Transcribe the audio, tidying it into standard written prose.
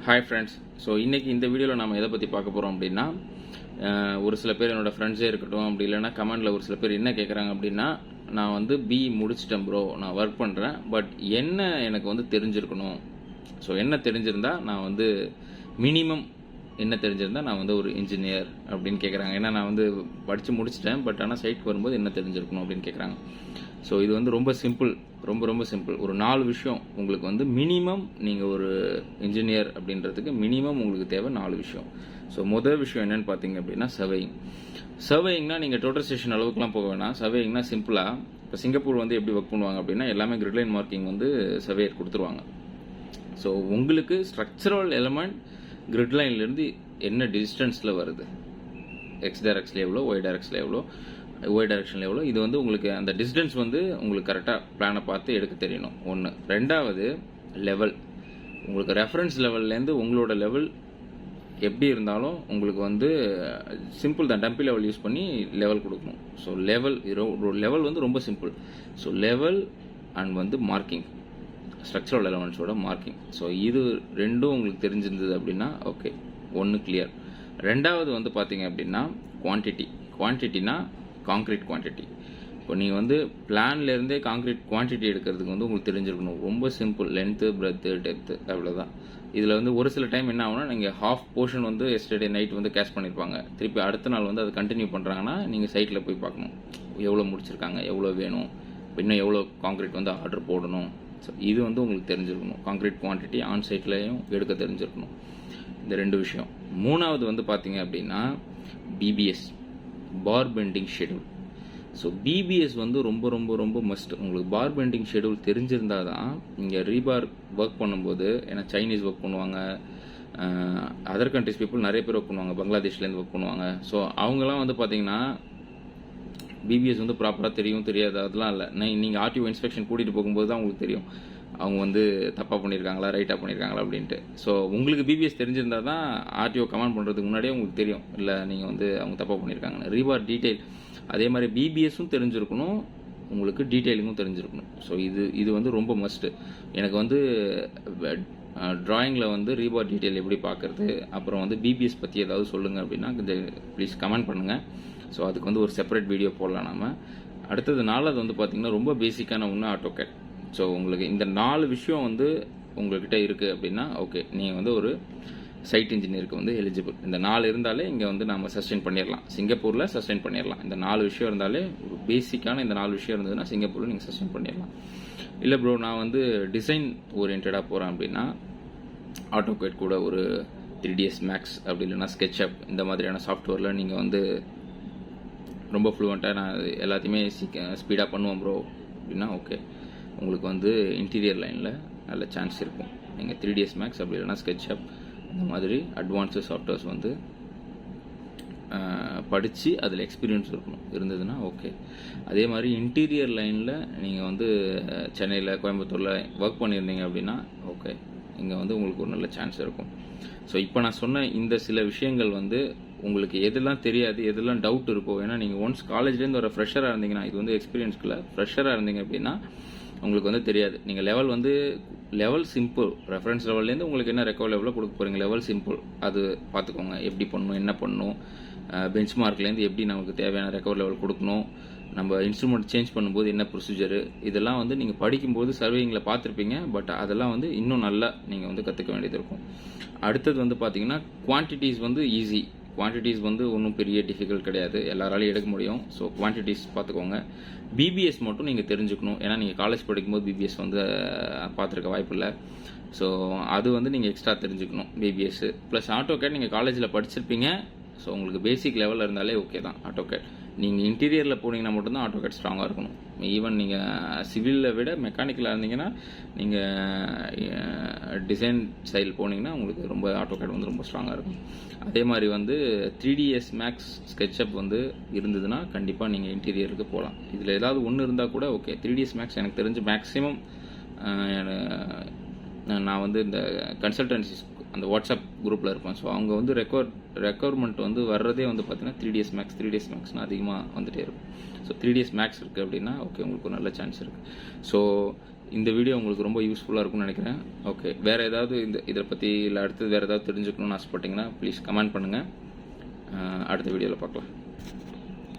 Hi friends. So இன்றைக்கி இந்த வீடியோவில் நம்ம எதை பற்றி பார்க்க போகிறோம் அப்படின்னா, ஒரு சில பேர் என்னோடய ஃப்ரெண்ட்ஸே இருக்கட்டும், அப்படி இல்லைன்னா கமெண்டில் ஒரு சில பேர் என்ன கேட்குறாங்க அப்படின்னா, நான் வந்து பிஇ முடிச்சிட்டேன் ப்ரோ, நான் ஒர்க் பண்ணுறேன், பட் என்ன எனக்கு வந்து தெரிஞ்சிருக்கணும். ஸோ என்ன தெரிஞ்சிருந்தா நான் வந்து மினிமம் என்ன தெரிஞ்சிருந்தா நான் வந்து ஒரு இன்ஜினியர் அப்படின்னு கேட்குறாங்க. ஏன்னா நான் வந்து படித்து முடிச்சிட்டேன், பட் ஆனால் சைட்டுக்கு வரும்போது என்ன தெரிஞ்சிருக்கணும் அப்படின்னு கேட்குறாங்க. ஸோ இது வந்து ரொம்ப சிம்பிள், ரொம்ப சிம்பிள். ஒரு 4 விஷயம் உங்களுக்கு வந்து மினிமம், நீங்கள் ஒரு இன்ஜினியர் அப்படின்றதுக்கு மினிமம் உங்களுக்கு தேவை 4 விஷயம். ஸோ முதல் விஷயம் என்னென்னு பார்த்தீங்க அப்படின்னா சர்வேயிங்னா நீங்கள் டோட்டல் ஸ்டேஷன் அளவுக்குலாம் போக வேணாம். சர்வேயிங்னா சிம்பிளாக இப்போ சிங்கப்பூர் வந்து எப்படி ஒர்க் பண்ணுவாங்க அப்படின்னா, எல்லாமே கிரிட்லைன் மார்க்கிங் வந்து சர்வேயர் கொடுத்துருவாங்க. ஸோ உங்களுக்கு ஸ்ட்ரக்சரல் எலமெண்ட் கிரிட்லைன்லேருந்து என்ன டிஸ்டன்ஸில் வருது, எக்ஸ் டைரக்ஷனில் எவ்வளோ, ஒய் டைரக்ஷனில் எவ்வளோ, இது வந்து உங்களுக்கு அந்த டிஸ்டன்ஸ் வந்து உங்களுக்கு கரெக்டாக பிளானை பார்த்து எடுக்க தெரியணும். ஒன்று. ரெண்டாவது லெவல், உங்களுக்கு ரெஃபரன்ஸ் லெவல்லேருந்து உங்களோட லெவல் எப்படி இருந்தாலும் உங்களுக்கு வந்து சிம்பிள் தான், டம்பி லெவல் யூஸ் பண்ணி லெவல் கொடுக்கணும். ஸோ லெவல் வந்து ரொம்ப சிம்பிள். ஸோ லெவல் அண்ட் வந்து மார்க்கிங், ஸ்ட்ரக்சரல் எலமெண்ட்ஸோட மார்க்கிங். ஸோ இது ரெண்டும் உங்களுக்கு தெரிஞ்சிருந்தது அப்படின்னா ஓகே, ஒன்று கிளியர். ரெண்டாவது வந்து பார்த்தீங்க அப்படின்னா குவான்டிட்டினா காங்க்ரீட் குவான்டிட்டி. இப்போ நீங்கள் வந்து பிளான்லேருந்தே காங்க்ரீட் குவான்டிட்டி எடுக்கிறதுக்கு வந்து உங்களுக்கு தெரிஞ்சிருக்கணும். ரொம்ப சிம்பிள், லென்த்து, பிரெத்து, டெப்த்து, அவ்வளோதான். இதில் வந்து ஒரு சில டைம் என்ன ஆகுனா, நீங்கள் ஹாஃப் போர்ஷன் வந்து எஸ்டர்டே நைட் வந்து கேஷ் பண்ணியிருப்பாங்க, திருப்பி அடுத்த நாள் வந்து அதை கண்டினியூ பண்ணுறாங்கன்னா நீங்கள் சைட்டில் போய் பார்க்கணும் எவ்வளோ முடிச்சிருக்காங்க, எவ்வளோ வேணும், இன்னும் எவ்வளோ காங்க்ரீட் வந்து ஆர்டர் போடணும். ஸோ இது வந்து உங்களுக்கு தெரிஞ்சிருக்கணும். காங்க்ரீட் குவான்டிட்டி ஆன் சைட்லேயும் எடுக்க தெரிஞ்சிருக்கணும். இந்த 2 விஷயம். மூணாவது வந்து பார்த்தீங்க அப்படின்னா பிபிஎஸ், பார் பெண்டிங் ஷெடியூல். ஸோ பிபிஎஸ் வந்து ரொம்ப மஸ்ட். உங்களுக்கு பார் பெண்டிங் ஷெடியூல் தெரிஞ்சிருந்தால் தான் இங்கே ரீபார் ஒர்க் பண்ணும்போது, ஏன்னா சைனீஸ் ஒர்க் பண்ணுவாங்க, அதர் கண்ட்ரிஸ் பீப்புள் நிறைய பேர் ஒர்க் பண்ணுவாங்க, பங்களாதேஷ்லேருந்து ஒர்க் பண்ணுவாங்க. ஸோ அவங்களாம் வந்து பார்த்தீங்கன்னா பிபிஎஸ் வந்து ப்ராப்பராக தெரியாது, அதெல்லாம் இல்லை. நீங்கள் ஆர்டிஓ இன்ஸ்பெக்ஷன் கூட்டிகிட்டு போகும்போது தான் உங்களுக்கு தெரியும் அவங்க வந்து தப்பாக பண்ணியிருக்காங்களா, ரைட்டாக பண்ணியிருக்காங்களா அப்படின்ட்டு. ஸோ உங்களுக்கு பிபிஎஸ் தெரிஞ்சிருந்தால் தான் ஆர்டிஓ கமெண்ட் பண்ணுறதுக்கு முன்னாடியே உங்களுக்கு தெரியும், இல்லை நீங்கள் வந்து அவங்க தப்பாக பண்ணியிருக்காங்கன்னு. ரீபார் டீட்டெயில் அதே மாதிரி பிபிஎஸும் தெரிஞ்சிருக்கணும், உங்களுக்கு டீட்டெயிலிங்கும் தெரிஞ்சிருக்கணும். ஸோ இது வந்து ரொம்ப மஸ்ட்டு. எனக்கு வந்து ட்ராயிங்கில் வந்து ரீபார் டீட்டெயில் எப்படி பார்க்குறது, அப்புறம் வந்து பிபிஎஸ் பற்றி ஏதாவது சொல்லுங்கள் அப்படின்னா ப்ளீஸ் கமெண்ட் பண்ணுங்கள். ஸோ அதுக்கு வந்து ஒரு செப்பரேட் வீடியோ போடலாம் நம்ம. அடுத்தது 4வது வந்து பார்த்திங்கன்னா ரொம்ப பேசிக்கான ஒன்று ஆட்டோகேட். ஸோ உங்களுக்கு இந்த 4 விஷயம் வந்து உங்கள்கிட்ட இருக்குது அப்படின்னா ஓகே, நீங்கள் வந்து ஒரு சைட் இன்ஜினியருக்கு வந்து எலிஜிபிள். இந்த 4 இருந்தாலே இங்கே வந்து நம்ம சஸ்டெயின் பண்ணிடலாம், சிங்கப்பூரில் சஸ்டெயின் பண்ணிடலாம். இந்த 4 விஷயம் இருந்தாலே, ஒரு பேசிக்கான இந்த 4 விஷயம் இருந்ததுன்னா சிங்கப்பூரில் நீங்கள் சஸ்டெயின் பண்ணிடலாம். இல்லை ப்ரோ, நான் வந்து டிசைன் ஓரியன்டாக போகிறேன் அப்படின்னா ஆட்டோகேட் கூட ஒரு 3ds மேக்ஸ் அப்படி இல்லைன்னா ஸ்கெட்சப் இந்த மாதிரியான சாஃப்ட்வேரில் நீங்கள் வந்து ரொம்ப ஃப்ளூவெண்ட்டாக நான் எல்லாத்தையுமே ஸ்பீடாக பண்ணுவோம் ப்ரோ அப்படின்னா ஓகே, உங்களுக்கு வந்து இன்டீரியர் லைனில் நல்ல சான்ஸ் இருக்கும். நீங்கள் 3ds மேக்ஸ் அப்படி இல்லைனா ஸ்கெட்சப் இந்த மாதிரி அட்வான்ஸ்டு சாஃப்ட்வேர்ஸ் வந்து படித்து அதில் எக்ஸ்பீரியன்ஸ் இருந்ததுன்னா ஓகே. அதே மாதிரி இன்டீரியர் லைனில் நீங்கள் வந்து சென்னையில், கோயம்புத்தூரில் ஒர்க் பண்ணியிருந்தீங்க அப்படின்னா ஓகே, இங்கே வந்து உங்களுக்கு ஒரு நல்ல சான்ஸ் இருக்கும். ஸோ இப்போ நான் சொன்ன இந்த சில விஷயங்கள் வந்து உங்களுக்கு எதெல்லாம் தெரியாது, எதெல்லாம் டவுட் இருக்கோ, ஏன்னா நீங்கள் ஒன்ஸ் காலேஜ்லேருந்து ஒரு ஃப்ரெஷராக இருந்தீங்கன்னா, இது வந்து எக்ஸ்பீரியன்ஸ்க்குள்ள ஃப்ரெஷராக இருந்தீங்க அப்படின்னா உங்களுக்கு வந்து தெரியாது. நீங்கள் லெவல் சிம்பிள், ரெஃபரன்ஸ் லெவல்லேருந்து உங்களுக்கு என்ன ரெக்கவர் லெவலில் கொடுக்க போகிறீங்க, லெவல் சிம்பிள், அது பார்த்துக்கோங்க. எப்படி பண்ணணும், என்ன பண்ணணும், பெஞ்ச் மார்க்லேருந்து எப்படி நமக்கு தேவையான ரெக்கவர் லெவல் கொடுக்கணும், நம்ம இன்ஸ்ட்ருமெண்ட் சேஞ்ச் பண்ணும்போது என்ன ப்ரொசீஜரு, இதெல்லாம் வந்து நீங்கள் படிக்கும்போது சர்வேயிங்கில் பார்த்துருப்பீங்க. பட் அதெல்லாம் வந்து இன்னும் நல்லா நீங்கள் வந்து கற்றுக்க வேண்டியது இருக்கும். அடுத்தது வந்து பார்த்தீங்கன்னா குவான்டிட்டிஸ் வந்து ஈஸி. குவான்டிட்டிஸ் வந்து ஒன்றும் பெரிய டிஃபிகல்ட் கிடையாது, எல்லாராலையும் எடுக்க முடியும். ஸோ குவான்டிட்டிஸ் பார்த்துக்கோங்க. பிபிஎஸ் மட்டும் நீங்கள் தெரிஞ்சுக்கணும், ஏன்னா நீங்கள் காலேஜ் படிக்கும்போது பிபிஎஸ் வந்து பார்த்துருக்க வாய்ப்பு இல்லை. ஸோ அது வந்து நீங்கள் எக்ஸ்ட்ரா தெரிஞ்சுக்கணும் பிபிஎஸ். ப்ளஸ் ஆட்டோகேட் நீங்கள் காலேஜில் படிச்சிருப்பீங்க. ஸோ உங்களுக்கு பேசிக் லெவலில் இருந்தாலே ஓகே தான் ஆட்டோகேட். நீங்கள் இன்டீரியரில் போனீங்கன்னா மட்டும்தான் ஆட்டோகேட் ஸ்ட்ராங்காக இருக்கணும். ஈவன் நீங்கள் சிவிலில் விட மெக்கானிக்கலாக இருந்தீங்கன்னா, நீங்கள் டிசைன் ஸ்டைல் போனீங்கன்னா உங்களுக்கு ரொம்ப ஆட்டோகேட் வந்து ரொம்ப ஸ்ட்ராங்காக இருக்கும். அதே மாதிரி வந்து 3ds மேக்ஸ் ஸ்கெட்சப் வந்து இருந்ததுன்னா கண்டிப்பாக நீங்கள் இன்டீரியருக்கு போகலாம். இதில் ஏதாவது ஒன்று இருந்தால் கூட ஓகே. 3ds மேக்ஸ் எனக்கு தெரிஞ்சு மேக்ஸிமம் நான் வந்து இந்த கன்சல்டன்சிஸ் அந்த வாட்ஸ்அப் குரூப்பில் இருப்பேன். ஸோ அவங்க வந்து ரெக்குவயர்மெண்ட் வந்து வர்றதே வந்து பார்த்தீங்கன்னா 3ds மேக்ஸ்னு அதிகமாக வந்துகிட்டே இருக்கும். ஸோ 3ds மேக்ஸ் இருக்குது அப்படின்னா ஓகே, உங்களுக்கு ஒரு நல்ல சான்ஸ் இருக்குது. ஸோ இந்த வீடியோ உங்களுக்கு ரொம்ப யூஸ்ஃபுல்லாக இருக்கும்னு நினைக்கிறேன். ஓகே, வேறு ஏதாவது இதை பற்றி இல்லை அடுத்தது வேறு ஏதாவது தெரிஞ்சுக்கணும்னு ஆசைப்பட்டீங்கன்னா ப்ளீஸ் கமெண்ட் பண்ணுங்கள். அடுத்த வீடியோவில் பார்க்கலாம்.